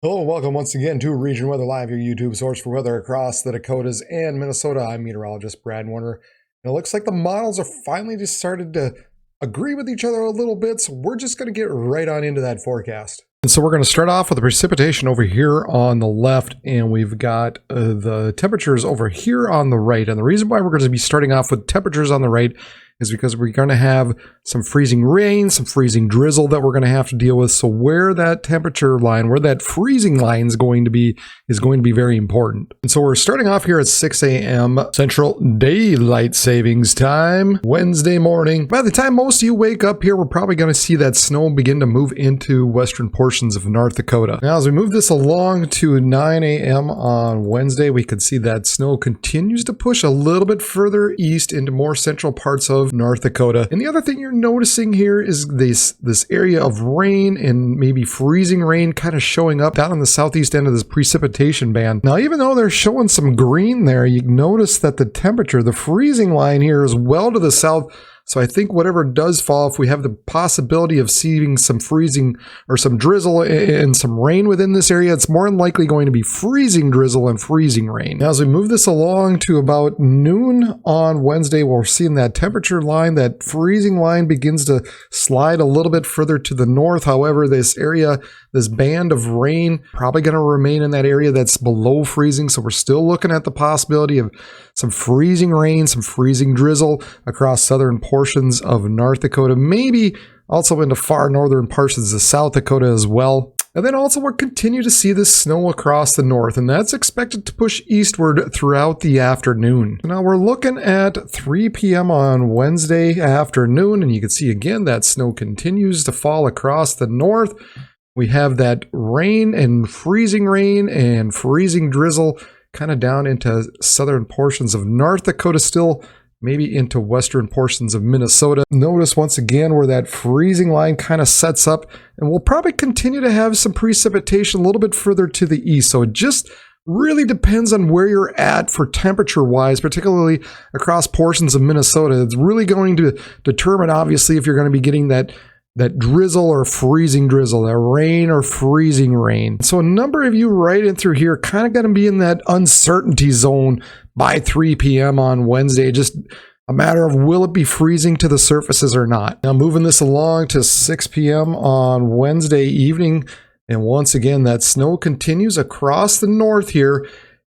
Hello and welcome once again to Region Weather Live, your YouTube source for weather across the Dakotas and Minnesota. I'm meteorologist Brad Warner. And it looks like the models are finally just started to agree with each other a little bit, so we're just going to get right on into that forecast. And so we're going to start off with the precipitation over here on the left, and we've got the temperatures over here on the right. And the reason why we're going to be starting off with temperatures on the right is because we're going to have some freezing rain, some freezing drizzle that we're going to have to deal with. So where that temperature line, where that freezing line is going to be very important. And so we're starting off here at 6 a.m. Central Daylight Savings Time, Wednesday morning. By the time most of you wake up here, we're probably going to see that snow begin to move into western portions of North Dakota. Now, as we move this along to 9 a.m. on Wednesday, we could see that snow continues to push a little bit further east into more central parts of North Dakota. And the other thing you're noticing here is this area of rain and maybe freezing rain kind of showing up down on the southeast end of this precipitation band. Now, even though they're showing some green there, you notice that the temperature, the freezing line here is well to the south. So I think whatever does fall, if we have the possibility of seeing some freezing or some drizzle and some rain within this area, it's more than likely going to be freezing drizzle and freezing rain. Now, as we move this along to about noon on Wednesday, we're seeing that temperature line, that freezing line begins to slide a little bit further to the north. However, this area, this band of rain, probably going to remain in that area that's below freezing. So we're still looking at the possibility of some freezing rain, some freezing drizzle across southern portions of North Dakota, maybe also into far northern portions of South Dakota as well. And then also we'll continue to see this snow across the north, and that's expected to push eastward throughout the afternoon. Now we're looking at 3 p.m. on Wednesday afternoon, and you can see again that snow continues to fall across the north. We have that rain and freezing drizzle kind of down into southern portions of North Dakota still, maybe into western portions of Minnesota. Notice once again where that freezing line kind of sets up, and we'll probably continue to have some precipitation a little bit further to the east. So it just really depends on where you're at for temperature wise, particularly across portions of Minnesota. It's really going to determine, obviously, if you're going to be getting that drizzle or freezing drizzle, that rain or freezing rain. So a number of you right in through here kind of going to be in that uncertainty zone by 3 p.m. on Wednesday. Just a matter of will it be freezing to the surfaces or not. Now moving this along to 6 p.m. on Wednesday evening. And once again, that snow continues across the north here.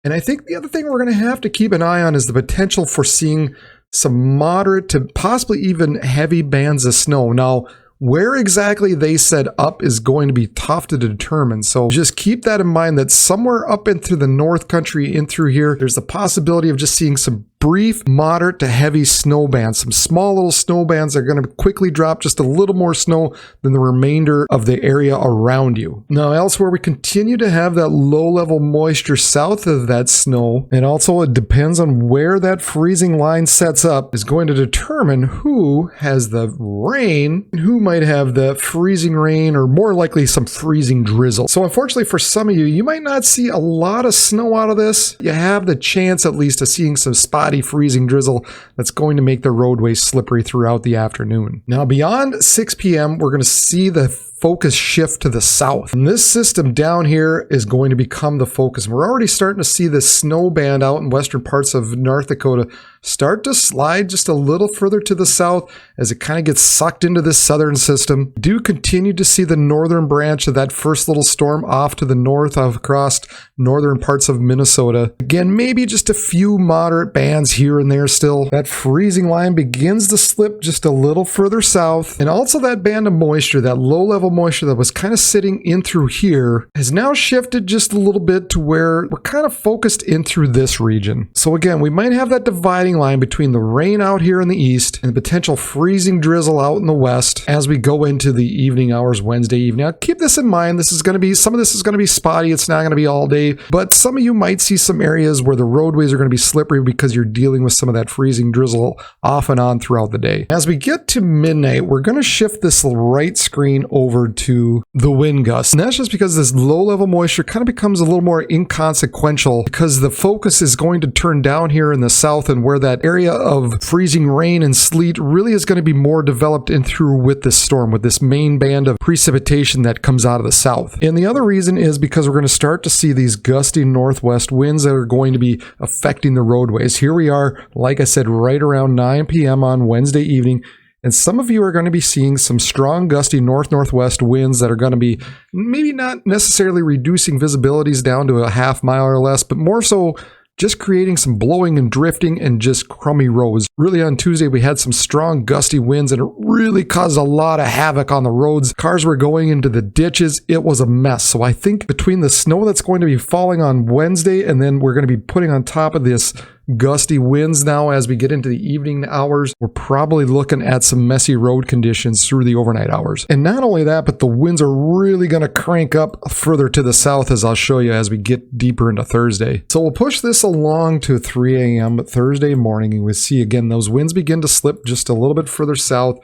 And I think the other thing we're going to have to keep an eye on is the potential for seeing some moderate to possibly even heavy bands of snow. Now, where exactly they set up is going to be tough to determine. So just keep that in mind, that somewhere up in through the north country in through here, there's the possibility of just seeing some brief, moderate to heavy snow bands. Some small little snow bands are going to quickly drop just a little more snow than the remainder of the area around you. Now, elsewhere, we continue to have that low-level moisture south of that snow. And also, it depends on where that freezing line sets up is going to determine who has the rain and who might have the freezing rain, or more likely some freezing drizzle. So unfortunately for some of you, you might not see a lot of snow out of this. You have the chance at least of seeing some spotty freezing drizzle that's going to make the roadways slippery throughout the afternoon. Now beyond 6 p.m., we're going to see the focus shift to the south. And this system down here is going to become the focus. We're already starting to see the snow band out in western parts of North Dakota start to slide just a little further to the south as it kind of gets sucked into this southern system. Do continue to see the northern branch of that first little storm off to the north across northern parts of Minnesota. Again, maybe just a few moderate bands here and there still. That freezing line begins to slip just a little further south. And also that band of moisture, that low-level moisture that was kind of sitting in through here, has now shifted just a little bit to where we're kind of focused in through this region. So again, we might have that dividing line between the rain out here in the east and the potential freezing drizzle out in the west as we go into the evening hours Wednesday evening. Now keep this in mind, some of this is going to be spotty. It's not going to be all day, but some of you might see some areas where the roadways are going to be slippery because you're dealing with some of that freezing drizzle off and on throughout the day. As we get to midnight, we're going to shift this right screen over over to the wind gusts. And that's just because this low-level moisture kind of becomes a little more inconsequential because the focus is going to turn down here in the south, and where that area of freezing rain and sleet really is going to be more developed in through with this storm, with this main band of precipitation that comes out of the south. And the other reason is because we're going to start to see these gusty northwest winds that are going to be affecting the roadways. Here we are, like I said, right around 9 p.m. on Wednesday evening. And some of you are going to be seeing some strong gusty north-northwest winds that are going to be maybe not necessarily reducing visibilities down to a half mile or less, but more so just creating some blowing and drifting and just crummy roads. Really on Tuesday, we had some strong gusty winds and it really caused a lot of havoc on the roads. Cars were going into the ditches. It was a mess. So I think between the snow that's going to be falling on Wednesday, and then we're going to be putting on top of this gusty winds now as we get into the evening hours, we're probably looking at some messy road conditions through the overnight hours. And not only that, but the winds are really going to crank up further to the south, as I'll show you as we get deeper into Thursday. So we'll push this along to 3 a.m. Thursday morning, and we see again those winds begin to slip just a little bit further south.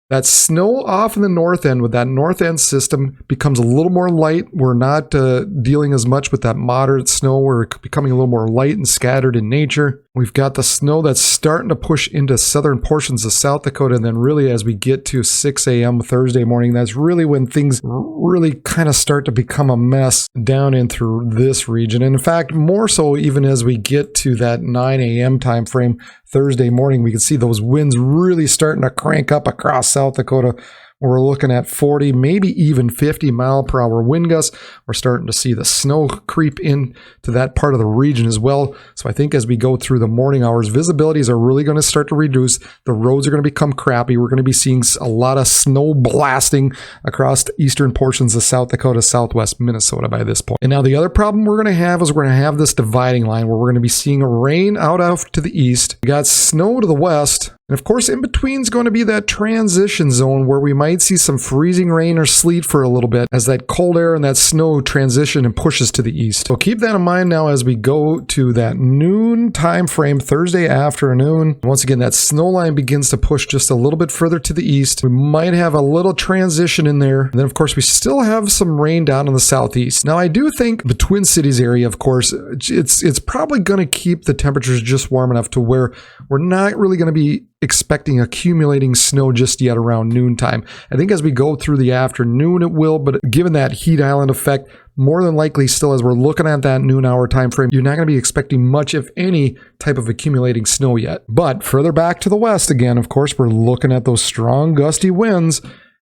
That snow off in the north end with that north end system becomes a little more light. We're not dealing as much with that moderate snow. We're becoming a little more light and scattered in nature. We've got the snow that's starting to push into southern portions of South Dakota. And then really as we get to 6 a.m. Thursday morning, that's really when things really kind of start to become a mess down in through this region. And in fact, more so even as we get to that 9 a.m. time frame Thursday morning, we can see those winds really starting to crank up across South Dakota. We're looking at 40, maybe even 50 mile per hour wind gusts. We're starting to see the snow creep into that part of the region as well. So I think as we go through the morning hours, visibilities are really going to start to reduce. The roads are going to become crappy. We're going to be seeing a lot of snow blasting across the eastern portions of South Dakota, southwest Minnesota by this point. And now the other problem we're going to have is we're going to have this dividing line where we're going to be seeing a rain out off to the east. We got snow to the west. And of course, in between is going to be that transition zone where we might see some freezing rain or sleet for a little bit as that cold air and that snow transition and pushes to the east. So keep that in mind now as we go to that noon time frame Thursday afternoon. Once again, that snow line begins to push just a little bit further to the east. We might have a little transition in there. And then, of course, we still have some rain down in the southeast. Now, I do think the Twin Cities area, of course, it's probably going to keep the temperatures just warm enough to where we're not really going to be expecting accumulating snow just yet around noontime. I think as we go through the afternoon it will, but given that heat island effect, more than likely still as we're looking at that noon hour time frame, you're not going to be expecting much, if any, type of accumulating snow yet. But further back to the west again, of course, we're looking at those strong gusty winds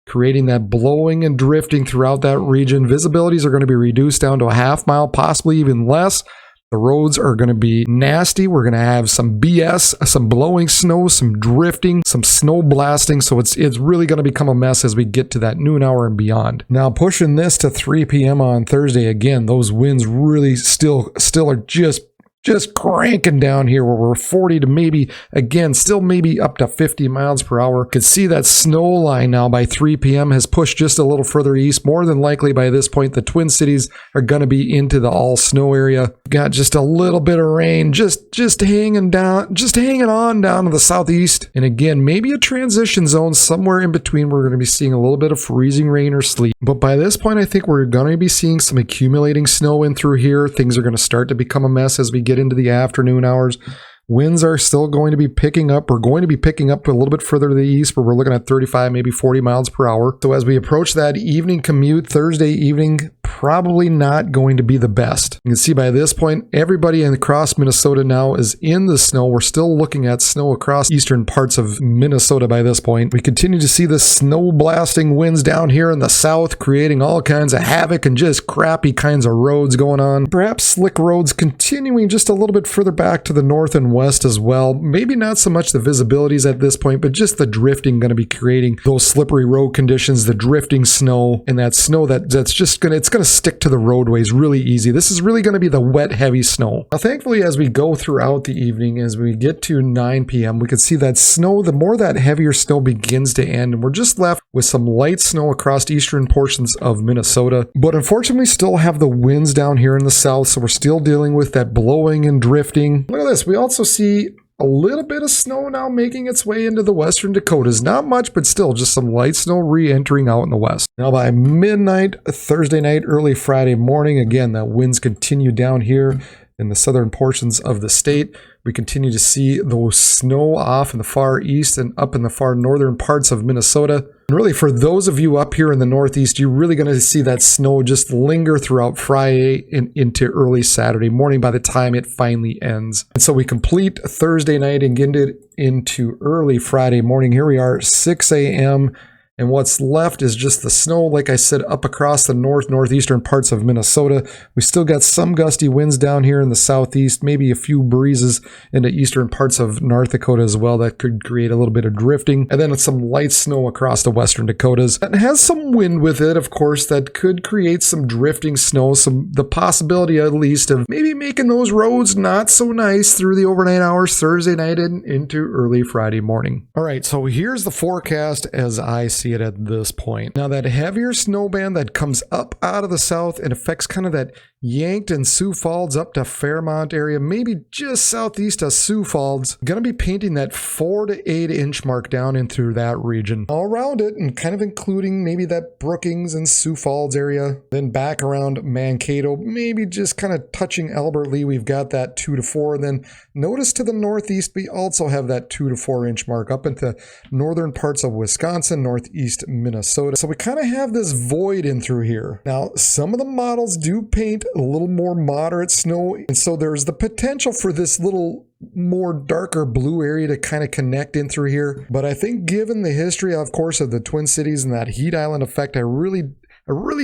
creating that blowing and drifting throughout that region. Visibilities are going to be reduced down to a half mile, possibly even less. The roads are going to be nasty. We're going to have some BS, some blowing snow, some drifting, some snow blasting. So it's really going to become a mess as we get to that noon hour and beyond. Now pushing this to 3 p.m. on Thursday, again, those winds really still are just cranking down here where we're 40 to maybe, again, still maybe up to 50 miles per hour. Could see that snow line now by 3 p.m. has pushed just a little further east. More than likely by this point, the Twin Cities are going to be into the all snow area. Got just a little bit of rain, just hanging on down to the southeast. And again, maybe a transition zone somewhere in between. We're going to be seeing a little bit of freezing rain or sleet. But by this point, I think we're going to be seeing some accumulating snow in through here. Things are going to start to become a mess as we get into the afternoon hours. Winds are still going to be picking up. We're going to be picking up a little bit further to the east where we're looking at 35, maybe 40 miles per hour. So as we approach that evening commute Thursday evening, probably not going to be the best. You can see by this point, everybody across Minnesota now is in the snow. We're still looking at snow across eastern parts of Minnesota by this point. We continue to see the snow blasting winds down here in the south, creating all kinds of havoc and just crappy kinds of roads going on. Perhaps slick roads continuing just a little bit further back to the north and west as well. Maybe not so much the visibilities at this point, but just the drifting going to be creating those slippery road conditions, the drifting snow, and that snow that's just going to stick to the roadways really easy. This is really going to be the wet, heavy snow. Now, thankfully, as we go throughout the evening, as we get to 9 p.m., we can see that snow, the more that heavier snow begins to end, and we're just left with some light snow across eastern portions of Minnesota. But unfortunately, still have the winds down here in the south, so we're still dealing with that blowing and drifting. Look at this. We also see A little bit of snow now making its way into the western Dakotas. Not much, but still just some light snow re-entering out in the west. Now by midnight, Thursday night, early Friday morning, again, the winds continue down here in the southern portions of the state. We continue to see those snow off in the far east and up in the far northern parts of Minnesota. And really, for those of you up here in the northeast, you're really going to see that snow just linger throughout Friday and into early Saturday morning by the time it finally ends. And so we complete Thursday night and get it into early Friday morning. Here we are, 6 a.m., and what's left is just the snow, like I said, up across the northeastern parts of Minnesota. We still got some gusty winds down here in the southeast, maybe a few breezes into eastern parts of North Dakota as well that could create a little bit of drifting. And then some light snow across the western Dakotas. That has some wind with it, of course, that could create some drifting snow, the possibility at least of maybe making those roads not so nice through the overnight hours Thursday night and into early Friday morning. All right, so here's the forecast as I see it at this point. Now that heavier snow band that comes up out of the south and affects kind of that Yankton and Sioux Falls up to Fairmont area, maybe just southeast of Sioux Falls, going to be painting that 4 to 8 inch mark down into that region. All around it and kind of including maybe that Brookings and Sioux Falls area. Then back around Mankato, maybe just kind of touching Albert Lee, we've got that 2 to 4. And then notice to the northeast, we also have that 2 to 4 inch mark up into northern parts of Wisconsin, northeast Minnesota. So we kind of have this void in through here. Now, some of the models do paint a little more moderate snow, and so there's the potential for this little more darker blue area to kind of connect in through here. But I think given the history, of course, of the Twin Cities and that heat island effect, I really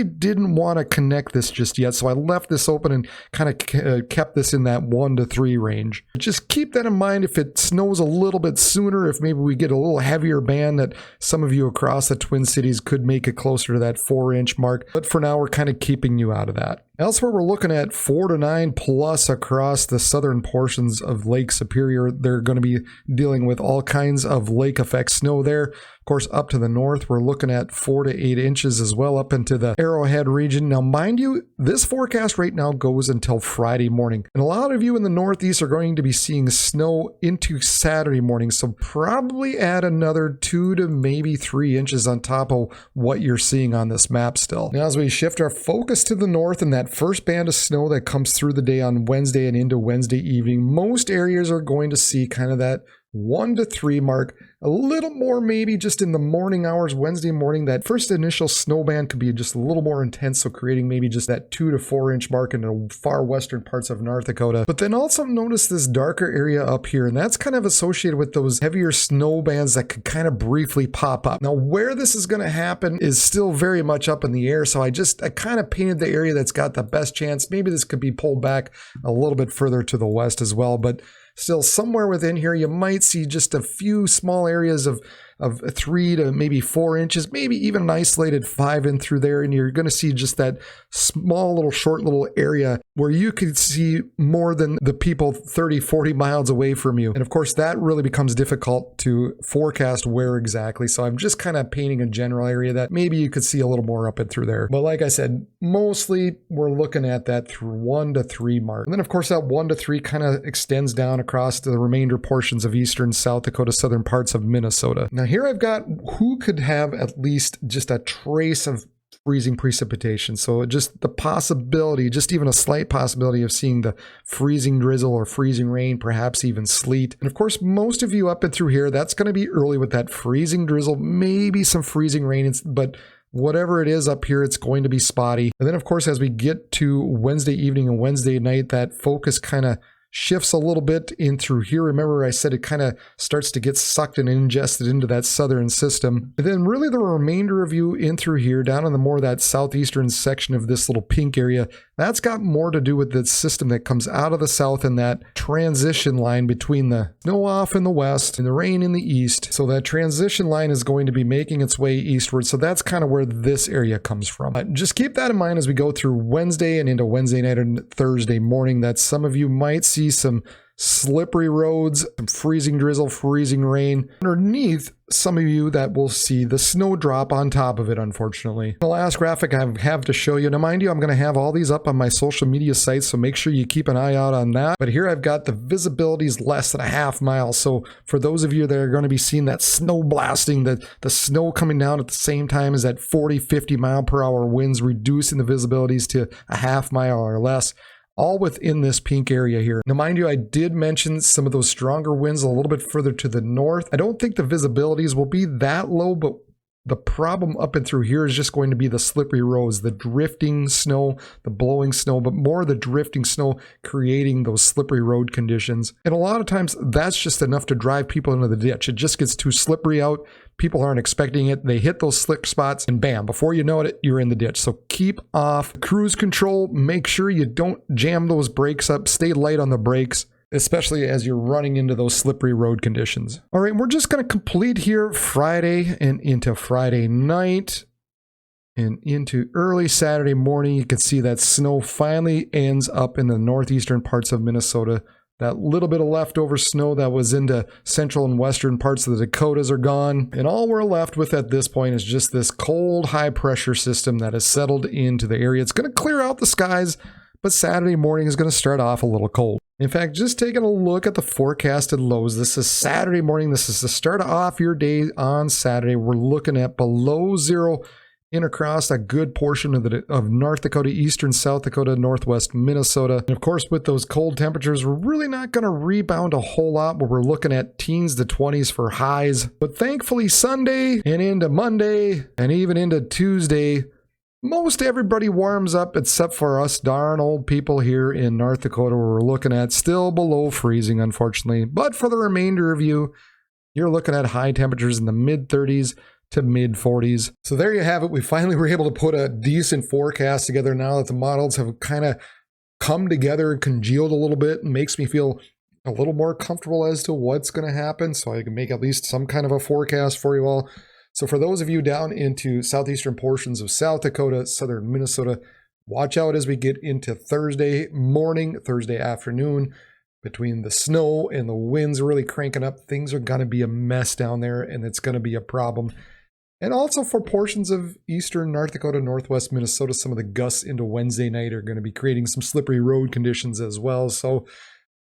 didn't want to connect this just yet, so I left this open and kind of kept this in that 1 to 3 range. Just keep that in mind if it snows a little bit sooner, if maybe we get a little heavier band that some of you across the Twin Cities could make it closer to that 4 inch mark. But for now, we're kind of keeping you out of that. Elsewhere, we're looking at 4 to 9 plus across the southern portions of Lake Superior. They're going to be dealing with all kinds of lake effect snow there. Of course, up to the north, we're looking at 4 to 8 inches as well up into the Arrowhead region. Now, mind you, this forecast right now goes until Friday morning. And a lot of you in the northeast are going to be seeing snow into Saturday morning. So probably add another 2 to maybe 3 inches on top of what you're seeing on this map still. Now, as we shift our focus to the north and that first band of snow that comes through the day on Wednesday and into Wednesday evening, most areas are going to see kind of that 1 to 3 mark. A little more maybe just in the morning hours, Wednesday morning, that first initial snow band could be just a little more intense, so creating maybe just that 2 to 4 inch mark in the far western parts of North Dakota. But then also notice this darker area up here, and that's kind of associated with those heavier snow bands that could kind of briefly pop up. Now, where this is going to happen is still very much up in the air, so I kind of painted the area that's got the best chance. Maybe this could be pulled back a little bit further to the west as well, but still somewhere within here, you might see just a few small areas of 3 to maybe 4 inches, maybe even an isolated 5 in through there. And you're going to see just that small little short little area where you could see more than the people 30, 40 miles away from you. And of course, that really becomes difficult to forecast where exactly. So I'm just kind of painting a general area that maybe you could see a little more up and through there. But like I said, mostly we're looking at that through 1 to 3 mark. And then of course, that 1 to 3 kind of extends down across to the remainder portions of eastern South Dakota, southern parts of Minnesota. Now here I've got who could have at least just a trace of freezing precipitation. So just the possibility, just even a slight possibility of seeing the freezing drizzle or freezing rain, perhaps even sleet. And of course, most of you up and through here, that's going to be early with that freezing drizzle, maybe some freezing rain, but whatever it is up here, it's going to be spotty. And then of course, as we get to Wednesday evening and Wednesday night, that focus kind of shifts a little bit in through here. Remember, I said it kind of starts to get sucked and ingested into that southern system. And then really the remainder of you in through here, down in the more that southeastern section of this little pink area, that's got more to do with the system that comes out of the south and that transition line between the snow off in the west and the rain in the east. So that transition line is going to be making its way eastward. So that's kind of where this area comes from. Just keep that in mind as we go through Wednesday and into Wednesday night and Thursday morning, that some of you might see some slippery roads, some freezing drizzle, freezing rain. Underneath, some of you that will see the snow drop on top of it, unfortunately. The last graphic I have to show you. Now, mind you, I'm going to have all these up on my social media sites, so make sure you keep an eye out on that. But here I've got the visibility is less than a half mile. So for those of you that are going to be seeing that snow blasting, the snow coming down at the same time as that 40, 50 mile per hour winds, reducing the visibilities to a half mile or less, all within this pink area here. Now, mind you, I did mention some of those stronger winds a little bit further to the north. I don't think the visibilities will be that low, but the problem up and through here is just going to be the slippery roads, the drifting snow, the blowing snow, but more the drifting snow creating those slippery road conditions. And a lot of times that's just enough to drive people into the ditch. It just gets too slippery out. People aren't expecting it. They hit those slick spots and bam, before you know it, you're in the ditch. So keep off cruise control. Make sure you don't jam those brakes up. Stay light on the brakes, especially as you're running into those slippery road conditions. All right, we're just going to complete here Friday and into Friday night and into early Saturday morning. You can see that snow finally ends up in the northeastern parts of Minnesota. That little bit of leftover snow that was into central and western parts of the Dakotas are gone. And all we're left with at this point is just this cold, high pressure system that has settled into the area. It's going to clear out the skies, but Saturday morning is going to start off a little cold. In fact, just taking a look at the forecasted lows, this is Saturday morning. This is the start off your day on Saturday. We're looking at below zero in across a good portion of North Dakota, eastern South Dakota, northwest Minnesota. And of course, with those cold temperatures, we're really not going to rebound a whole lot, but we're looking at teens to 20s for highs. But thankfully, Sunday and into Monday and even into Tuesday, most everybody warms up except for us darn old people here in North Dakota, where we're looking at still below freezing, unfortunately. But for the remainder of you, you're looking at high temperatures in the mid 30s to mid 40s. So there you have it. We finally were able to put a decent forecast together now that the models have kind of come together and congealed a little bit. It makes me feel a little more comfortable as to what's going to happen, so I can make at least some kind of a forecast for you all. So for those of you down into southeastern portions of South Dakota, southern Minnesota, watch out as we get into Thursday morning, Thursday afternoon. Between the snow and the winds really cranking up, things are going to be a mess down there, and it's going to be a problem. And also for portions of eastern North Dakota, northwest Minnesota, some of the gusts into Wednesday night are going to be creating some slippery road conditions as well. So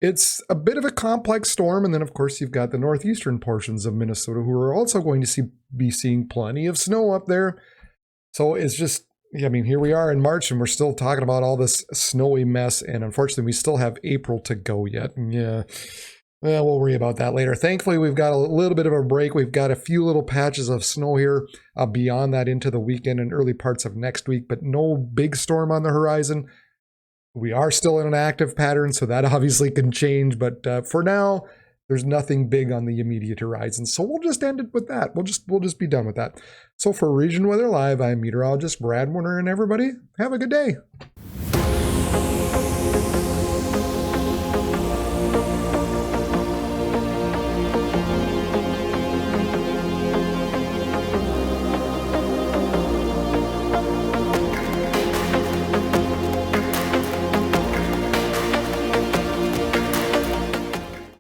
it's a bit of a complex storm. And then, of course, you've got the northeastern portions of Minnesota who are also going to be seeing plenty of snow up there. So it's just, I mean, here we are in March and we're still talking about all this snowy mess. And unfortunately, we still have April to go yet. Yeah. Well, we'll worry about that later. Thankfully, we've got a little bit of a break. We've got a few little patches of snow here beyond that into the weekend and early parts of next week, but no big storm on the horizon. We are still in an active pattern, so that obviously can change. But for now, there's nothing big on the immediate horizon. So we'll just end it with that. We'll just be done with that. So for Region Weather Live, I'm meteorologist Brad Warner, and everybody, have a good day.